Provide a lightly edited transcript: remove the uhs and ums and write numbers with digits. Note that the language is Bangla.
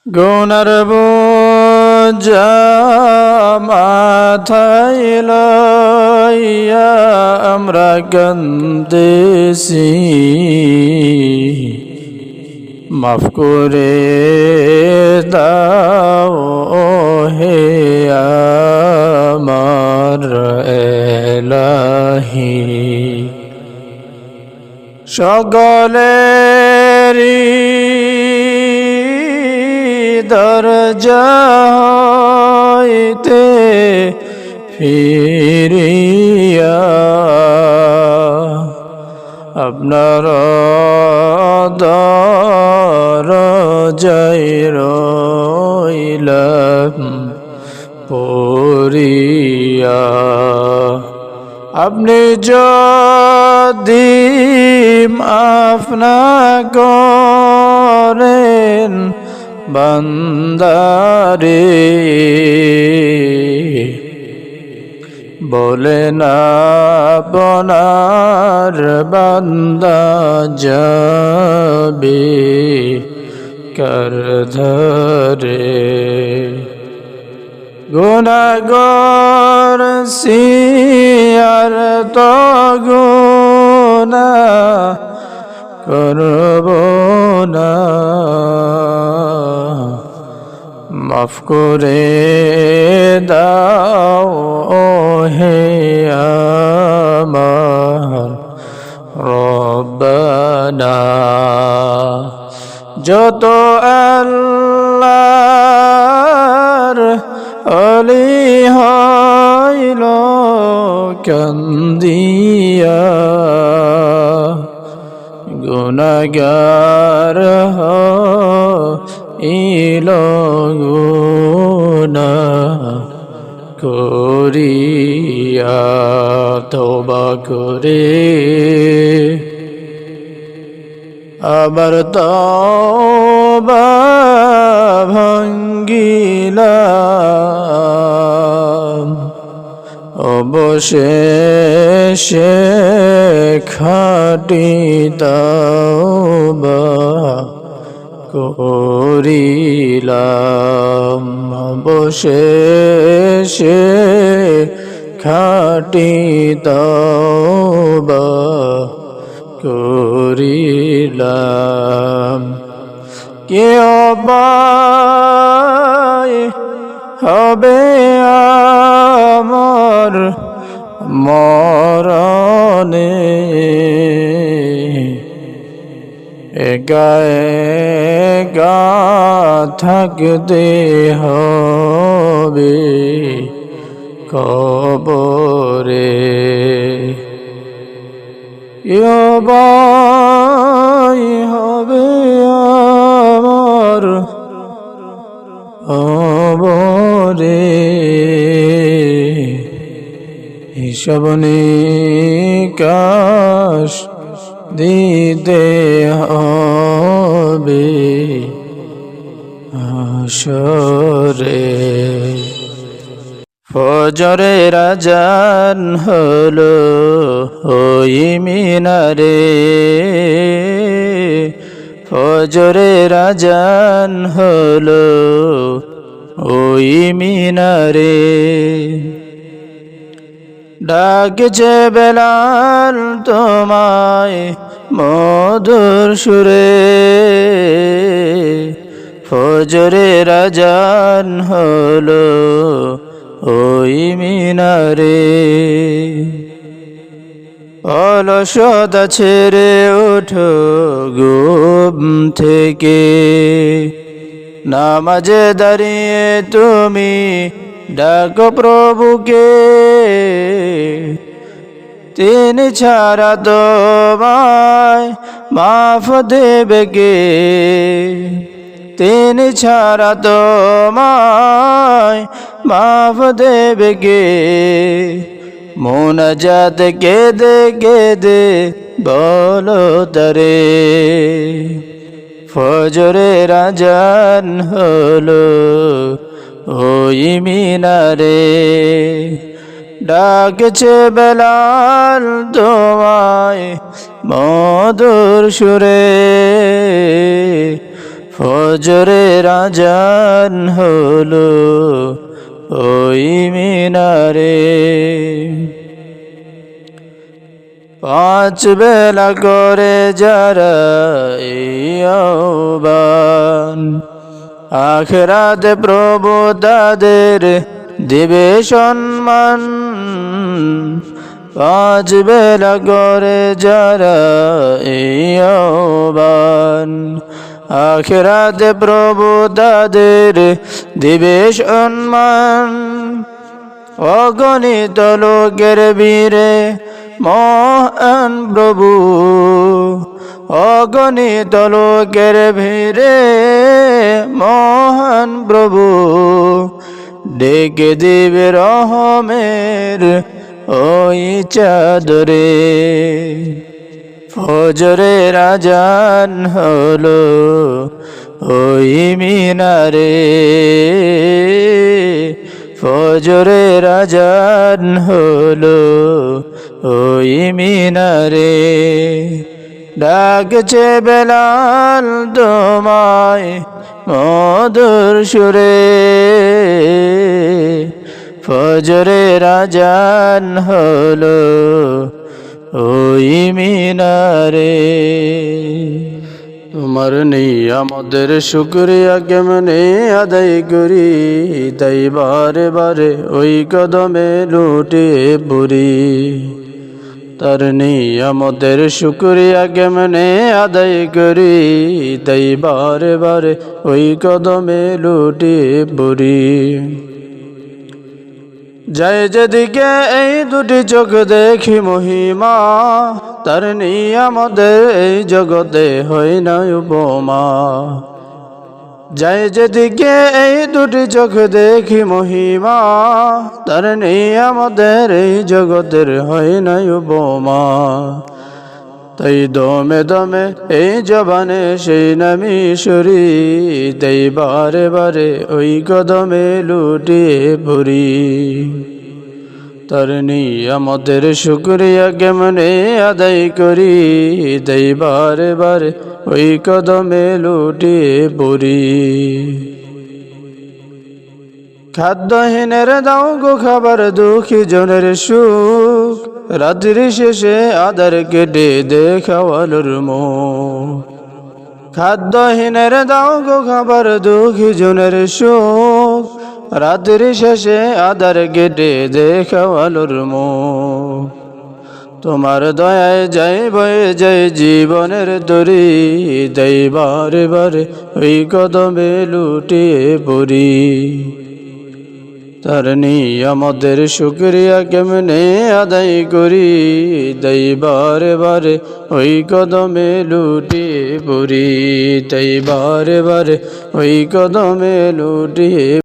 গুনার বোঝা মাথায় লইয়া আমরা কান্দেছি, মাফ করে দাও হে আমার এলাহি। সকলেরই দরজা হইতে ফিরিয়া আপনার দরজায় রইলাম পড়িয়া। আপনি যদি মাফ না করেন বান্দারে, বলেন আপনার বান্দা যাবে কার ধারে। গুনাহগার আর তো গুনাহ করব না, মাফ করে দাও হে আমার রব্বানা। যত আল্লাহর ওলি হইল কান্দিয়া, গুনাহগার হইল গুনাহ করিয়া। তওবা করে আবার তওবা ভাঙ্গিলাম, অবশেষে খাঁটি তওবা করিলাম, অবশেষে খাঁটি তওবা করিলাম। কে অবায় হবে আমার মরণে, একা একা থাকতে হবে কবরে। ইয়বাই হবে আমার কবরে, হিসাব নিকাশ দিতে হবে হাসরে। ফজরের আযান হলো ওই মিনারে, ফজরের আযান হলো ওই মিনারে। ডাকছে বেলাল তোমায় মধুর সুরে, ফজরের আযান হলো ওই মিনারে। অলসতা ছেড়ে ওঠো ঘুম থেকে, নামাজে দাঁড়িয়ে তুমি ডাকো প্রভুকে। তিনি ছাড়া তোমায় মাফ দেবে কে, তিনি ছাড়া তোমায় মাফ দেবে কে। মুনাজাত কেঁদে কেঁদে বলো তারে, ফজরের আযান হলো ওই মিনারে। ডাকছে বেলাল তোমায় মধুর সুরে, ফজরের আজান হলো ওই মিনারে। পাঁচ বেলা করে যারা এই আহ্বান, আখিরাতে প্রভু তাদের দিবে সম্মান। পাঁচ বেলা করে যারা এই আহ্বান, আখিরাতে প্রভু তাদের দিবে সম্মান। অগণিত লোকের বীরে মহান প্রভু, অগণিত লোকের ভিড়ে মহান প্রভু ডেকে দিবে রহমের ওই চাদরে। ফজরের আজান হলো ওই মিনারে। ফজরের আজান হলো ওই মিনারে। ডাকছে বেলাল তোমায় মধুর সুরে। ফজরের আজান হলো ওই মিনারে। তোমার নিয়ামতের শুকরিয়া কেমনে আদায় করি, তাই বারে বারে ওই কদমে লুটিয়ে পড়ি। তার নিয়ামতের শুকরিয়া কেমনে আদায় করি, তাই বারে বারে ওই কদমে লুটিয়ে পড়ি। যাই যেদিকে এই দুটি চোখ দেখি মহিমা, তার নিয়ামতের এই জগতে হয় না উপমা। যাই যেদিকে এই দুটি চোখ দেখি মহিমা, তার নিয়ামতের এই জগতের হয় না উপমা। তাই দমে দমে এই জবানে সেই নামি সরি, তাই বারে বারে ওই কদমে লুটিয়ে পড়ি। তার নিয়ামতের শুকরিয়া কেমনে আদায় করি, তাই বারে বারে ওই কদমে লুটিয়ে পড়ি। খাদ্যহীনের দাও গো খাবার, দুঃখী জনের সুখ, রাত্রি শেষে আদার কেটে দেখাওয়ালোর মুখ। খাদ্যহীনের দাও গো খাবার, দুঃখী জনের সুখ, রাত্রি শেষে আদার কেটে দেখাওয়ালোর মুখ। তোমার দয়ায় যাই বয়ে যাই জীবনের তরি, তাই বারে বারে ওই কদমে লুটিয়ে পড়ি। তার নিয়ামতের শুকরিয়া কেমনে আদায় করি, তাই বারে বারে ওই কদমে লুটিয়ে পড়ি। তাই বারে বারে ওই কদমে লুটিয়ে